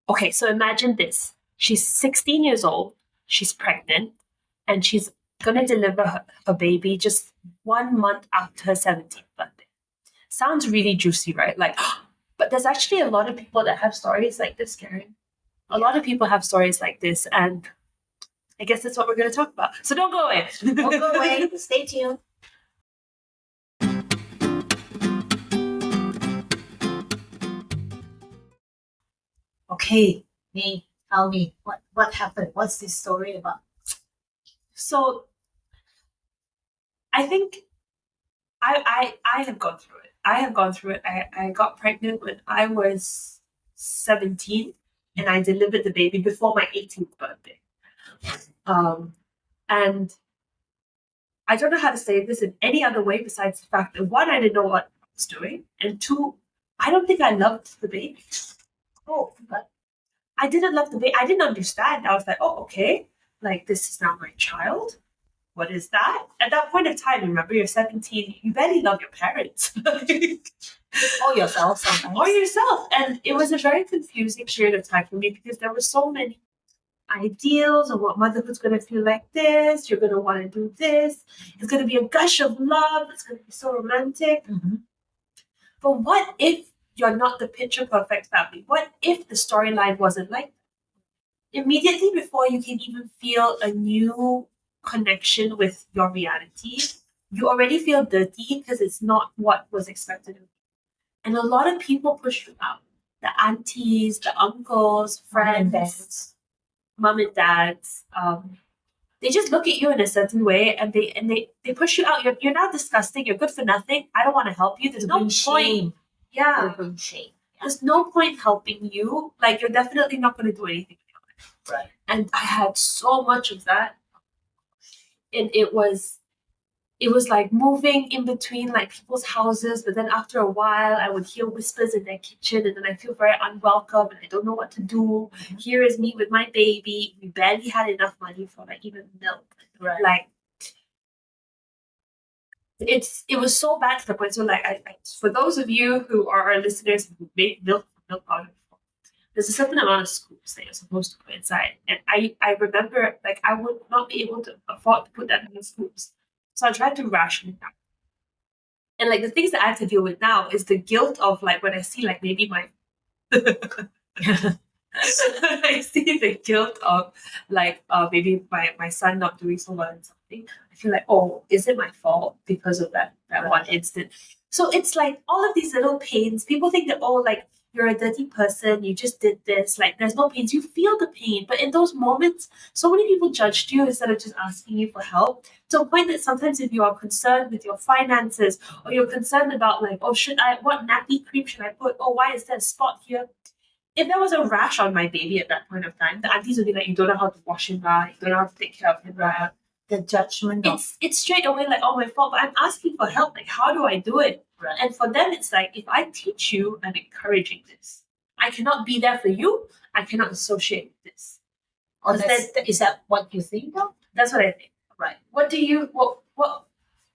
Okay, so imagine this. She's 16 years old, she's pregnant, and she's gonna deliver her baby just 1 month after her 17th birthday. Sounds really juicy, right? Like, but there's actually a lot of people that have stories like this, Karen. A lot of people have stories like this, and I guess that's what we're going to talk about. So don't go away. Don't go away. Stay tuned. Okay, tell me what happened. What's this story about? So I think I have gone through it. I have gone through it. I got pregnant when I was 17 and I delivered the baby before my 18th birthday. And I don't know how to say this in any other way besides the fact that one, I didn't know what I was doing, and two, I don't think I loved the baby. Oh, but I didn't love the baby. I didn't understand. I was like, oh, okay, like this is now my child. What is that? At that point of time, remember, you're 17, you barely love your parents. or yourself sometimes. Or yourself. And it was a very confusing period of time for me because there were so many ideals of what motherhood's going to feel like this. You're going to want to do this. It's going to be a gush of love. It's going to be so romantic. Mm-hmm. But what if you're not the picture perfect family? What if the storyline wasn't like that? Immediately before you can even feel a new connection with your reality, you already feel dirty because it's not what was expected of you. And a lot of people push you out. The aunties, the uncles, friends, mom and dads, they just look at you in a certain way and they push you out. You're now disgusting. You're good for nothing. I don't want to help you. There's no point. Shame. Yeah. Shame. There's no point helping you. Like, you're definitely not going to do anything. Right. And I had so much of that. And it was like moving in between like people's houses, but then after a while I would hear whispers in their kitchen and then I feel very unwelcome and I don't know what to do. Mm-hmm. Here is me with my baby. We barely had enough money for like even milk. Right. Like it was so bad to the point. So like I for those of you who are our listeners who make milk powder, there's a certain amount of scoops that you're supposed to put inside. And I remember like I would not be able to afford to put that many scoops. So I tried to ration it down. And like the things that I have to deal with now is the guilt of like when I see like maybe my I see the guilt of like maybe my son not doing so well in something. I feel like, oh, is it my fault because of that one instant? So it's like all of these little pains. People think that, oh, like you're a dirty person, you just did this. Like there's no pains. You feel the pain, but in those moments, so many people judged you instead of just asking you for help. To a point that sometimes if you are concerned with your finances or you're concerned about like, oh, what nappy cream should I put? Oh, why is there a spot here? If there was a rash on my baby at that point of time, the aunties would be like, you don't know how to wash him right, you don't know how to take care of him right. The judgment. It's straight away like, oh, my fault, but I'm asking for help. Like, how do I do it? Right. And for them, it's like, if I teach you, I'm encouraging this. I cannot be there for you. I cannot associate with this. Or is that what you think though? That's what I think. Right. What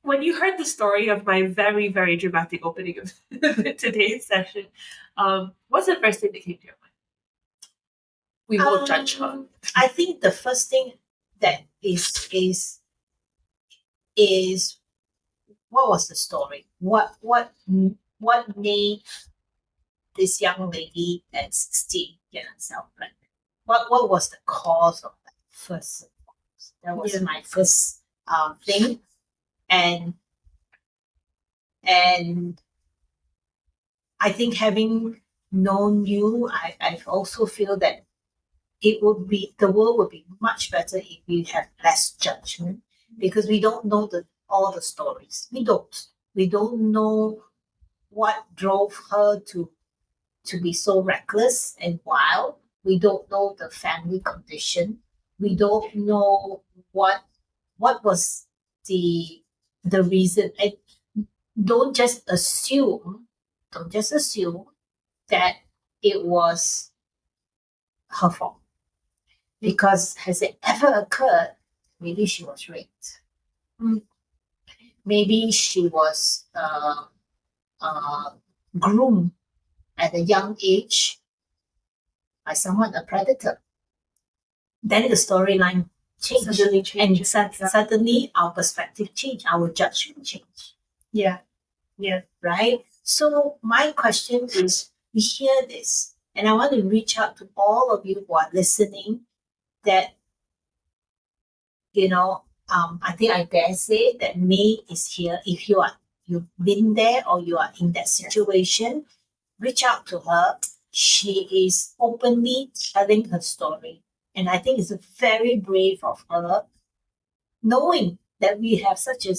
when you heard the story of my very, very dramatic opening of today's session, what's the first thing that came to your mind? We won't judge her. I think the first thing that is what was the story? What made this young lady at 16 get herself pregnant? What was the cause of that first? That was my first thing. And I think having known you, I also feel that the world would be much better if we have less judgment, because we don't know all the stories. We don't know what drove her to be so reckless and wild. We don't know the family condition. We don't know what was the reason. And don't just assume that it was her fault. Because has it ever occurred? Maybe she was raped. Maybe she was groomed at a young age by someone, a predator, then the storyline changed. Suddenly change. And suddenly our perspective changed, our judgment changed. Yeah. Yeah. Right? So my question is, we hear this, and I want to reach out to all of you who are listening that, I think I dare say that May is here. If you've been there or you are in that situation, reach out to her. She is openly telling her story. And I think it's very brave of her, knowing that we have such a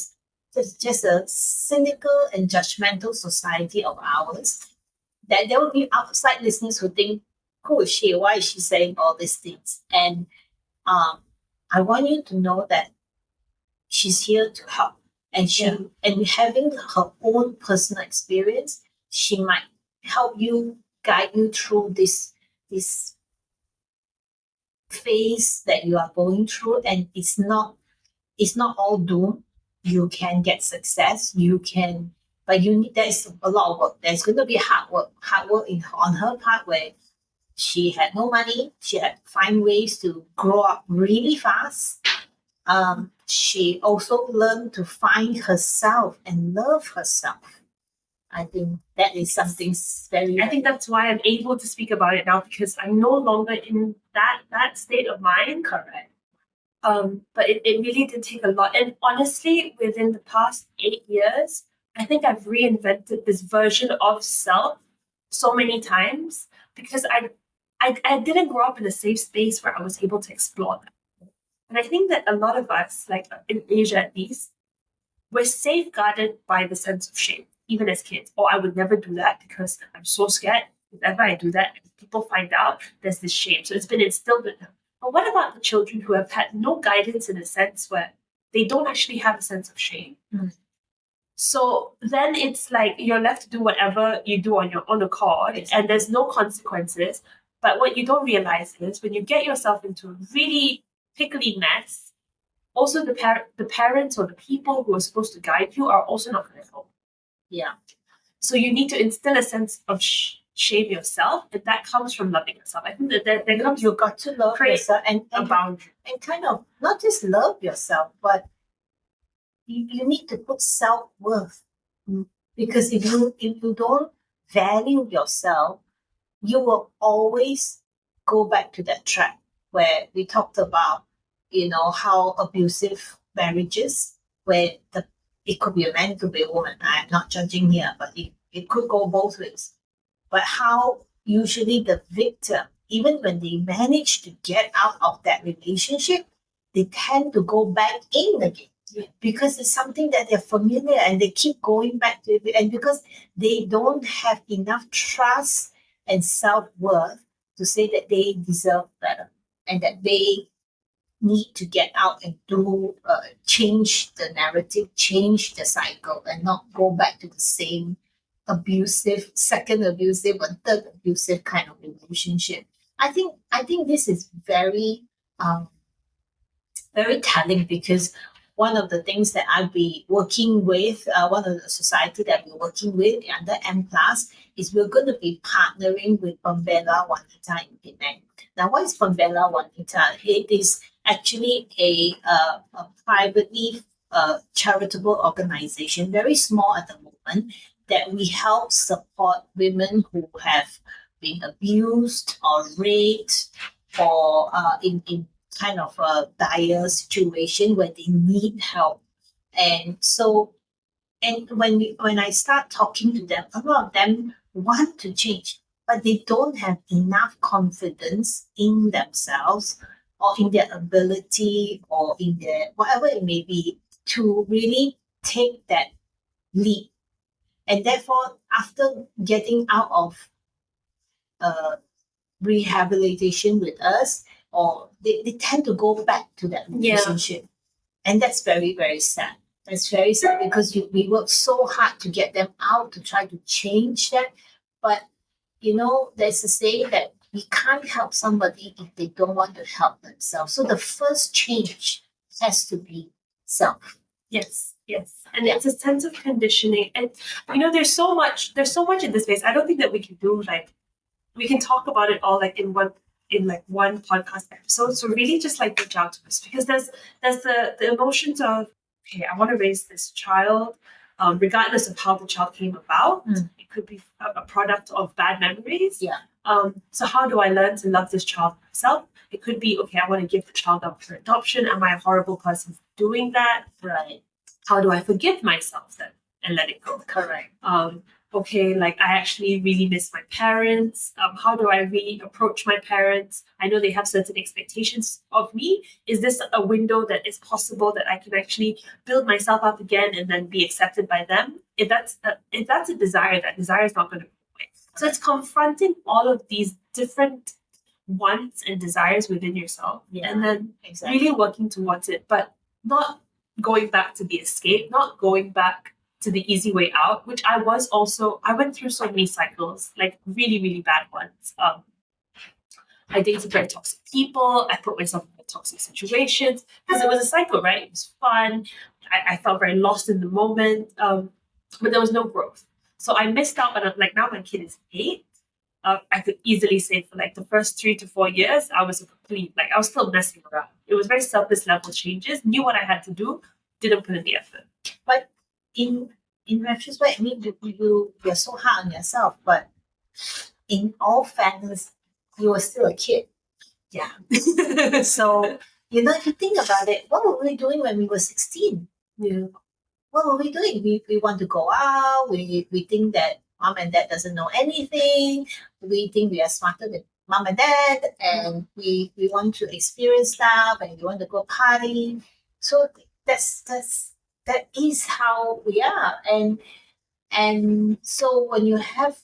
just a cynical and judgmental society of ours, that there will be outside listeners who think, who is she? Why is she saying all these things? And I want you to know that she's here to help. And and having her own personal experience, she might help you, guide you through this phase that you are going through. And it's not all doom. You can get success. You can, but there's a lot of work. There's going to be hard work on her part, where she had no money. She had to find ways to grow up really fast. She also learned to find herself and love herself. I think that is something very. I think that's why I'm able to speak about it now, because I'm no longer in that state of mind. Correct. But it really did take a lot. And honestly, within the past 8 years, I think I've reinvented this version of self so many times, because I didn't grow up in a safe space where I was able to explore that. And I think that a lot of us, like in Asia at least, we're safeguarded by the sense of shame, even as kids. Oh, I would never do that because I'm so scared. If ever I do that, if people find out, there's this shame. So it's been instilled in them. But what about the children who have had no guidance, in a sense where they don't actually have a sense of shame? So then it's like you're left to do whatever you do on your own accord, and there's no consequences. But what you don't realize is, when you get yourself into a really pickly mess, also the parents or the people who are supposed to guide you are also not going to help. Yeah. So you need to instill a sense of shame yourself, and that comes from loving yourself. I think that there comes, you got to love yourself and a boundary, and kind of not just love yourself, but you need to put self-worth. Because if you don't value yourself, you will always go back to that track where we talked about, how abusive marriages, where it could be a man, it could be a woman. I'm not judging here, but it could go both ways. But how usually the victim, even when they manage to get out of that relationship, they tend to go back in again. Because it's something that they're familiar, and they keep going back to it, and because they don't have enough trust and self-worth to say that they deserve better, and that they need to get out and do change the narrative, change the cycle, and not go back to the same second abusive or third abusive kind of relationship. I think this is very very telling, because one of the things that I'll be working with, one of the society that we're working with under M+, is we're going to be partnering with Pembela Wanita in Penang. Now, what is Pembela Wanita? It is actually a privately charitable organization, very small at the moment, that we help support women who have been abused or raped, or in kind of a dire situation where they need help. And so, and when I start talking to them, a lot of them want to change, but they don't have enough confidence in themselves, or in their ability, or in their whatever it may be, to really take that leap. And therefore, after getting out of rehabilitation with us, or they tend to go back to that relationship. And that's very, very sad. That's very sad, because we work so hard to get them out, to try to change that. But, there's a saying that we can't help somebody if they don't want to help themselves. So the first change has to be self. Yes. And it's a sense of conditioning. And there's so much in this space. I don't think that we can do like we can talk about it all like in like one podcast episode. So really just like reach out to us, because there's the emotions of, okay, I want to raise this child, regardless of how the child came about. It could be a product of bad memories. Yeah. So how do I learn to love this child myself? It could be, okay, I want to give the child up for adoption. Am I a horrible person for doing that? Right. How do I forgive myself then and let it go? Correct. Okay, like I actually really miss my parents. How do I really approach my parents? I know they have certain expectations of me. Is this a window that is possible that I can actually build myself up again and then be accepted by them? If that's a desire, that desire is not going to go away. So it's confronting all of these different wants and desires within yourself, and then really working towards it, but not going back to the escape, not going back to the easy way out, which I went through so many cycles, like really, really bad ones. I dated very toxic people. I put myself in toxic situations because it was a cycle, right? It was fun. I felt very lost in the moment, but there was no growth. So I missed out on, like, now my kid is 8. I could easily say for like the first 3 to 4 years, I was I was still messing around. It was very surface level changes, knew what I had to do, didn't put in the effort. But in retrospect, I mean, you're so hard on yourself, but in all fairness, you were still a kid. Yeah. So, if you think about it, what were we doing when we were 16? Yeah. What were we doing? We want to go out. We think that mom and dad doesn't know anything. We think we are smarter than mom and dad, and we want to experience stuff, and we want to go party. So that is how we are. And so when you had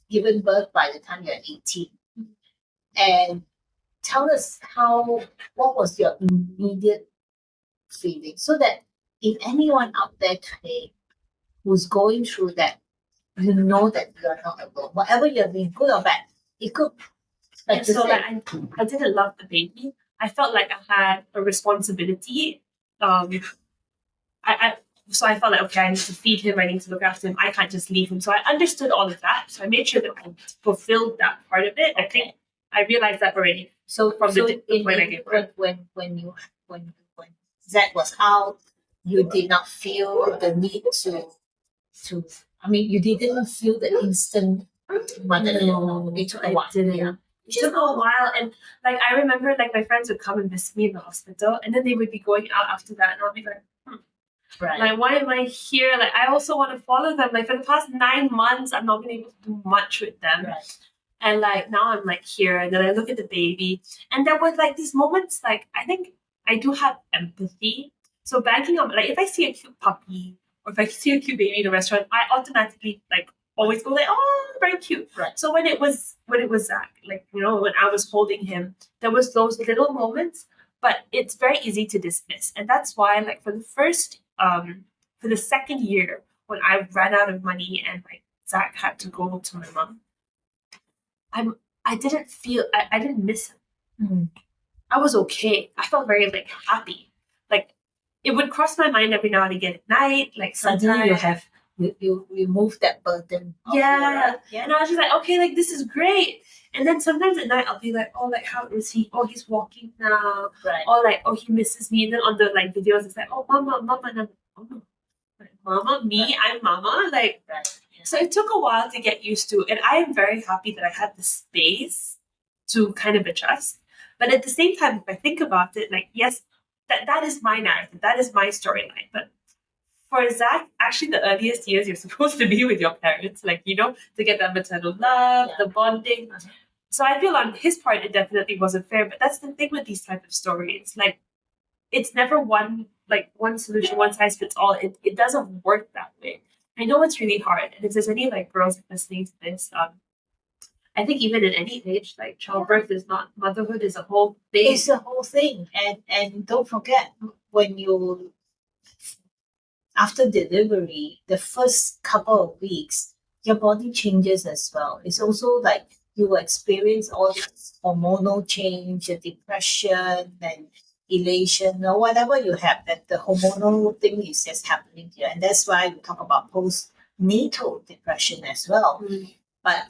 given birth by the time you're 18, and tell us what was your immediate feeling, so that if anyone out there today who's going through that, you know that you are not alone. Whatever you're doing, good or bad, it could. I didn't love the baby. I felt like I had a responsibility. So I felt like, okay, I need to feed him, I need to look after him, I can't just leave him. So I understood all of that. So I made sure that I fulfilled that part of it. I think I realized that already. So from the point I gave birth. When Zach was out, you did not feel the need to. I mean, you didn't feel the instant maternal. It took a while. It took a while, and like I remember, like my friends would come and visit me in the hospital, and then they would be going out after that, and I'll be like, Right. like, why am I here? Like, I also want to follow them. Like, for the past 9 months, I've not been able to do much with them. Right. And like now I'm like here, and then I look at the baby, and there were like these moments, like I think I do have empathy. So banking on, like, if I see a cute puppy or if I see a cute baby in a restaurant, I automatically like always go like, oh, very cute. Right. So when it was Zach, like, when I was holding him, there was those little moments, but it's very easy to dismiss. And that's why, like, for the second year, when I ran out of money and like Zach had to go to my mom, I didn't miss him. Mm. I was okay. I felt very like happy. Like, it would cross my mind every now and again at night. Like, Suddenly you remove that burden. Yeah. And I was just like, okay, like, this is great. And then sometimes at night I'll be like, oh, like, how is he? Oh, he's walking now. Right. Or like, oh, he misses me. And then on the like videos it's like, oh, mama, and I'm like, oh, like, mama, me, right. I'm mama. Like, right. Yeah. So it took a while to get used to. And I am very happy that I had the space to kind of adjust. But at the same time, if I think about it, like, yes, that is my narrative. That is my storyline. But for Zach, actually, the earliest years you're supposed to be with your parents, like, to get that maternal love, the bonding. So I feel on his part, it definitely wasn't fair. But that's the thing with these type of stories. Like, it's never one solution, one size fits all. It doesn't work that way. I know it's really hard. And if there's any like girls listening to this, I think even at any age, like, childbirth is not, motherhood is a whole thing. It's a whole thing. And don't forget, when you, after delivery, the first couple of weeks, your body changes as well. It's also like you will experience all this hormonal change, the depression and elation or whatever you have, that the hormonal thing is just happening here. And that's why we talk about post natal depression as well. But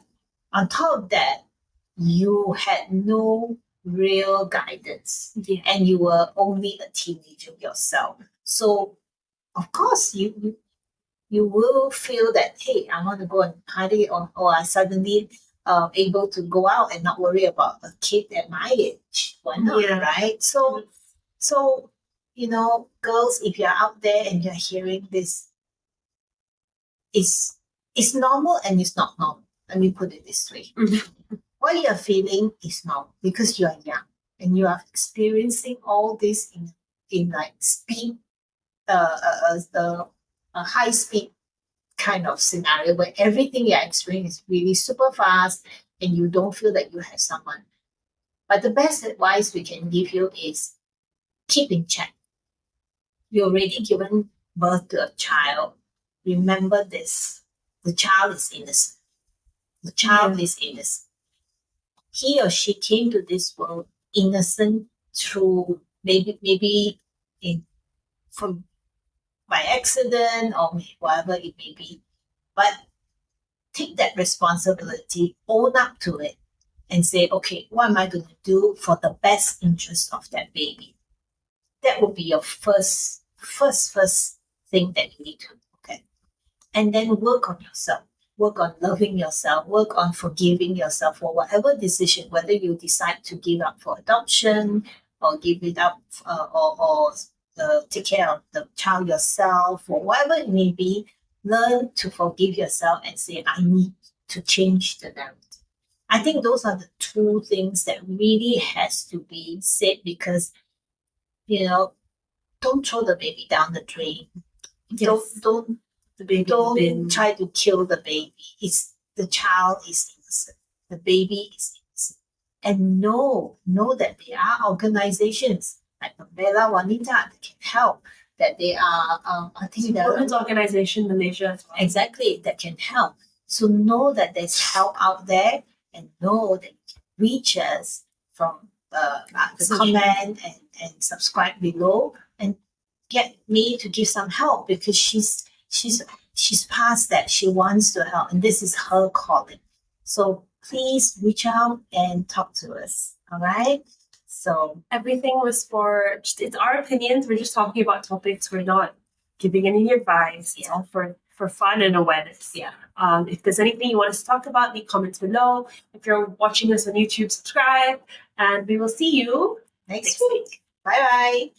on top of that, you had no real guidance, and you were only a teenager yourself. So, of course, you will feel that, hey, I want to go and party, or I suddenly able to go out and not worry about a kid at my age. Why not, right? So, girls, if you're out there and you're hearing this, it's normal and it's not normal. Let me put it this way. What you're feeling is normal because you are young and you are experiencing all this in like speed, a high speed kind of scenario where everything you're experiencing is really super fast and you don't feel that you have someone. But the best advice we can give you is keep in check. You're already given birth to a child. Remember this. The child is innocent. The child is innocent. He or she came to this world innocent through maybe from by accident or whatever it may be. But take that responsibility, own up to it, and say, okay, what am I going to do for the best interest of that baby? That would be your first thing that you need to look at. And then work on yourself. Work on loving yourself. Work on forgiving yourself for whatever decision, whether you decide to give up for adoption or give it up or take care of the child yourself or whatever it may be. Learn to forgive yourself and say, I need to change the narrative. I think those are the two things that really has to be said because, don't throw the baby down the drain. Don't try to kill the baby. The child is innocent. The baby is innocent. And know that there are organizations like the Bella Wanita that can help. That they are, I think the Women's Organization Malaysia as well. Exactly, that can help. So know that there's help out there and know that you can reach us from the comment and subscribe below and get me to give some help because she's past that. She wants to help and this is her calling. So please reach out and talk to us. All right. So everything was it's our opinions. We're just talking about topics. We're not giving any advice. It's all for fun and awareness. Yeah. If there's anything you want us to talk about, leave comments below. If you're watching us on YouTube, subscribe. And we will see you next week. Bye-bye.